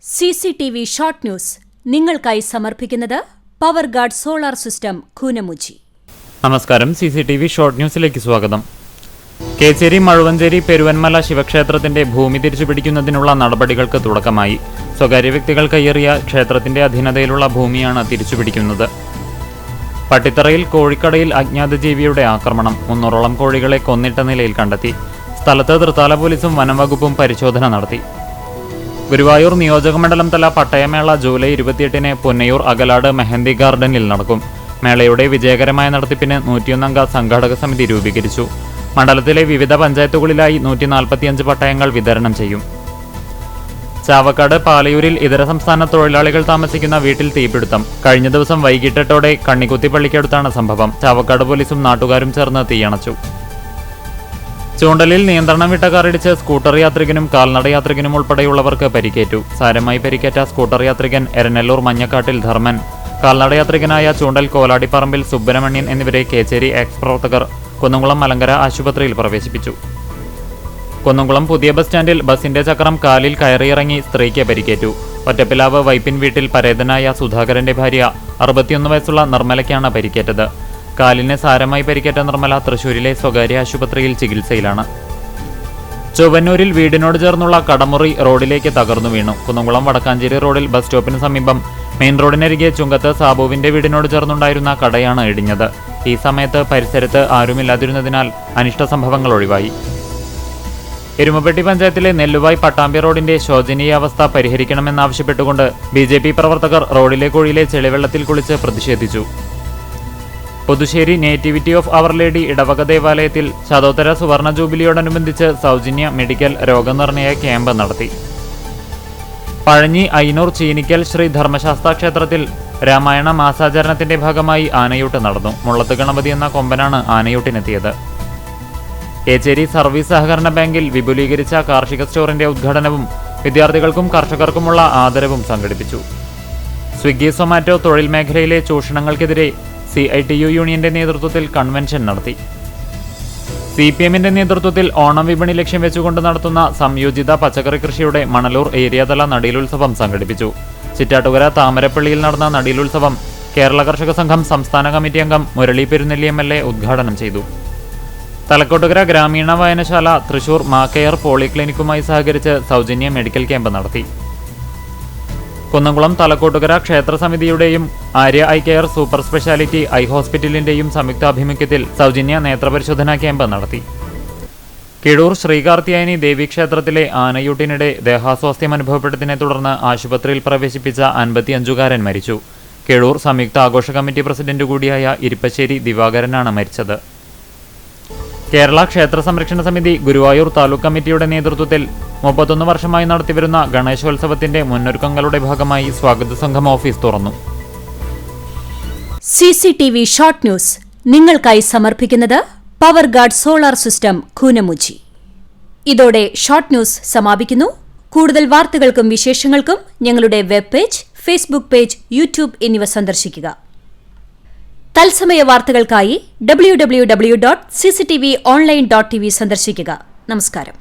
CCTV short news നിങ്ങൾക്കായി സമർപ്പിക്കുന്നത് power guard solar system Koonamuchi. നമസ്കാരം. CCTV ഷോർട്ട് ന്യൂസിലേക്ക് സ്വാഗതം. കേച്ചേരി മഴുവഞ്ചേരി പെരുവന്മല ശിവക്ഷേത്രത്തിന്റെ ഭൂമി തിരിച്ചുപിടിക്കുന്നതിനുള്ള നടപടികൾക്ക് തുടക്കമായി. സ്വകാര്യ വ്യക്തികൾ കയ്യേറിയ ക്ഷേത്രത്തിന്റെ അധീനതയിലുള്ള ഭൂമിയാണ് തിരിച്ചുപിടിക്കുന്നത്. പട്ടിത്തറയിൽ കോഴിക്കടയിൽ അജ്ഞാതജീവിയുടെ ആക്രമണം. 300ഓളം കോഴികളെ കൊന്നിട്ട നിലയിൽ കണ്ടെത്തി. സ്ഥലത്ത് തൃത്താല പോലീസും വനംവകുപ്പും പരിശോധന നടത്തി. ഗുരുവായൂർ നിയോജകമണ്ഡലം തല പട്ടയമേള ജൂലൈ 28 പൊന്നയൂർ അകലാട് മെഹന്തി ഗാർഡനിൽ നടക്കും. മേളയുടെ വിജയകരമായ നടത്തിപ്പിന് 101 സംഘാടക സമിതി രൂപീകരിച്ചു. മണ്ഡലത്തിലെ വിവിധ പഞ്ചായത്തുകളിലായി 145 പട്ടയങ്ങൾ വിതരണം ചെയ്യും. ചാവക്കാട് പാലയൂരിൽ ഇതര സംസ്ഥാന തൊഴിലാളികൾ താമസിക്കുന്ന വീട്ടിൽ തീപിടുത്തം. കഴിഞ്ഞ ദിവസം വൈകിട്ടോടെ കണ്ണിക്കുത്തി പള്ളിക്കടുത്താണ് സംഭവം. ചാവക്കാട് പോലീസും നാട്ടുകാരും ചേർന്ന് തീയണച്ചു. ചൂണ്ടലിൽ നിയന്ത്രണം വിട്ട കാറിടിച്ച് സ്കൂട്ടർ യാത്രികനും കാൽനട യാത്രികനും ഉൾപ്പെടെയുള്ളവർക്ക് പരിക്കേറ്റു. സാരമായി പരിക്കേറ്റ സ്കൂട്ടർ യാത്രികൻ എരനെല്ലൂർ മഞ്ഞക്കാട്ടിൽ ധർമ്മൻ, കാൽനട യാത്രികനായ ചൂണ്ടൽ കോലാടിപ്പറമ്പിൽ സുബ്രഹ്മണ്യൻ എന്നിവരെ കേച്ചേരി എക്സ് പ്രവർത്തകർ കുന്നംകുളം മലങ്കര ആശുപത്രിയിൽ പ്രവേശിപ്പിച്ചു. കുന്നംകുളം പുതിയ ബസ് സ്റ്റാൻഡിൽ ബസിന്റെ ചക്രം കാലിൽ കയറിയിറങ്ങി സ്ത്രീക്ക് പരിക്കേറ്റു. ഒറ്റപ്പിലാവ് വൈപ്പിൻ വീട്ടിൽ പരേതനായ സുധാകരന്റെ ഭാര്യ 61 വയസ്സുള്ള നിർമ്മലയ്ക്കാണ് പരിക്കേറ്റത്. കാലിന് സാരമായി പരിക്കേറ്റ നിർമ്മല തൃശൂരിലെ സ്വകാര്യ ആശുപത്രിയിൽ ചികിത്സയിലാണ്. ചൊവ്വന്നൂരിൽ വീടിനോട് ചേർന്നുള്ള കടമുറി റോഡിലേക്ക് തകർന്നു വീണു. കുന്നംകുളം വടക്കാഞ്ചേരി റോഡിൽ ബസ് സ്റ്റോപ്പിന് സമീപം മെയിൻ റോഡിനരികെ ചുങ്കത്ത് സാബുവിന്റെ വീടിനോട് ചേർന്നുണ്ടായിരുന്ന കടയാണ് ഇടിഞ്ഞത്. ഈ സമയത്ത് പരിസരത്ത് ആരുമില്ലാതിരുന്നതിനാൽ അനിഷ്ട സംഭവങ്ങൾ ഒഴിവായി. എരുമപ്പെട്ടി പഞ്ചായത്തിലെ നെല്ലുവായ് പട്ടാമ്പി റോഡിന്റെ ശോചനീയാവസ്ഥ പരിഹരിക്കണമെന്നാവശ്യപ്പെട്ടുകൊണ്ട് BJP പ്രവർത്തകർ റോഡിലെ കുഴിയിലെ ചെളിവെള്ളത്തിൽ കുളിച്ച് പ്രതിഷേധിച്ചു. Puthussery nativity of our lady ഇടവക ദേവാലയത്തിൽ ശതോത്തര സുവർണ ജൂബിലിയോടനുബന്ധിച്ച് സൗജന്യ മെഡിക്കൽ രോഗനിർണയ ക്യാമ്പ് നടത്തി. പഴഞ്ഞി അയ്യൂർ ചീനിക്കൽ ശ്രീ ധർമ്മശാസ്ത്ര ക്ഷേത്രത്തിൽ രാമായണ മാസാചരണത്തിന്റെ ഭാഗമായി ആനയൂട്ട് നടന്നു. മുള്ളത്ത് ഗണപതി എന്ന കൊമ്പനാണ് ആനയൂട്ടിനെത്തിയത്. കേച്ചേരി സർവീസ് സഹകരണ ബാങ്കിൽ വിപുലീകരിച്ച കാർഷിക സ്റ്റോറിന്റെ ഉദ്ഘാടനവും വിദ്യാർത്ഥികൾക്കും കർഷകർക്കുമുള്ള ആദരവും സംഘടിപ്പിച്ചു. സ്വിഗ്ഗി സൊമാറ്റോ തൊഴിൽ മേഖലയിലെ ചൂഷണങ്ങൾക്കെതിരെ CITU യൂണിയന്റെ നേതൃത്വത്തിൽ കൺവെൻഷൻ നടത്തി. CPMന്റെ നേതൃത്വത്തിൽ ഓണം വിപണി ലക്ഷ്യം വെച്ചുകൊണ്ട് നടത്തുന്ന സംയോജിത പച്ചക്കറി കൃഷിയുടെ മണലൂർ ഏരിയതല നടീലുത്സവം സംഘടിപ്പിച്ചു. ചിറ്റാട്ടുകര താമരപ്പള്ളിയിൽ നടന്ന നടീലുത്സവം കേരള കർഷക സംഘം സംസ്ഥാന കമ്മിറ്റി അംഗം മുരളി പെരുന്നെല്ലി MLA ഉദ്ഘാടനം ചെയ്തു. തലക്കോട്ടുകര ഗ്രാമീണ വായനശാല തൃശൂർ മാക്കെയർ പോളിക്ലിനിക്കുമായി സഹകരിച്ച് സൗജന്യ മെഡിക്കൽ ക്യാമ്പ് നടത്തി. കുന്നംകുളം തലക്കോട്ടുകര ക്ഷേത്ര സമിതിയുടെയും Arya eye care super speciality eye ഹോസ്പിറ്റലിന്റെയും സംയുക്താഭിമുഖ്യത്തിൽ സൗജന്യ നേത്രപരിശോധനാ ക്യാമ്പ് നടത്തി. കിഴൂർ ശ്രീകാർത്തിയായനി ദേവീക്ഷേത്രത്തിലെ ആനയൂട്ടിനിടെ ദേഹാസ്വാസ്ഥ്യം അനുഭവപ്പെട്ടതിനെ തുടർന്ന് ആശുപത്രിയിൽ പ്രവേശിപ്പിച്ച 55കാരൻ മരിച്ചു. കിഴൂർ സംയുക്ത ആഘോഷ കമ്മിറ്റി പ്രസിഡന്റ് കൂടിയായ ഇരിപ്പശ്ശേരി ദിവാകരനാണ് മരിച്ചത്. കേരള ക്ഷേത്ര സംരക്ഷണ സമിതി ഗുരുവായൂർ താലൂക്ക് കമ്മിറ്റിയുടെ നേതൃത്വത്തിൽ 31 വർഷമായി നടത്തിവരുന്ന ഗണേശോത്സവത്തിന്റെ മുന്നൊരുക്കങ്ങളുടെ ഭാഗമായി സ്വാഗത സംഘം ഓഫീസ് തുറന്നു. CCTV ഷോർട്ട് ന്യൂസ് നിങ്ങൾക്കായി സമർപ്പിക്കുന്നത് power guard solar system Koonamuchi. ഇതോടെ ഷോർട്ട് ന്യൂസ് സമാപിക്കുന്നു. കൂടുതൽ വാർത്തകൾക്കും വിശേഷങ്ങൾക്കും ഞങ്ങളുടെ web page, Facebook page, YouTube എന്നിവ സന്ദർശിക്കുക. തത്സമയ വാർത്തകൾക്കായി www.cctv online.tv സന്ദർശിക്കുക. നമസ്കാരം.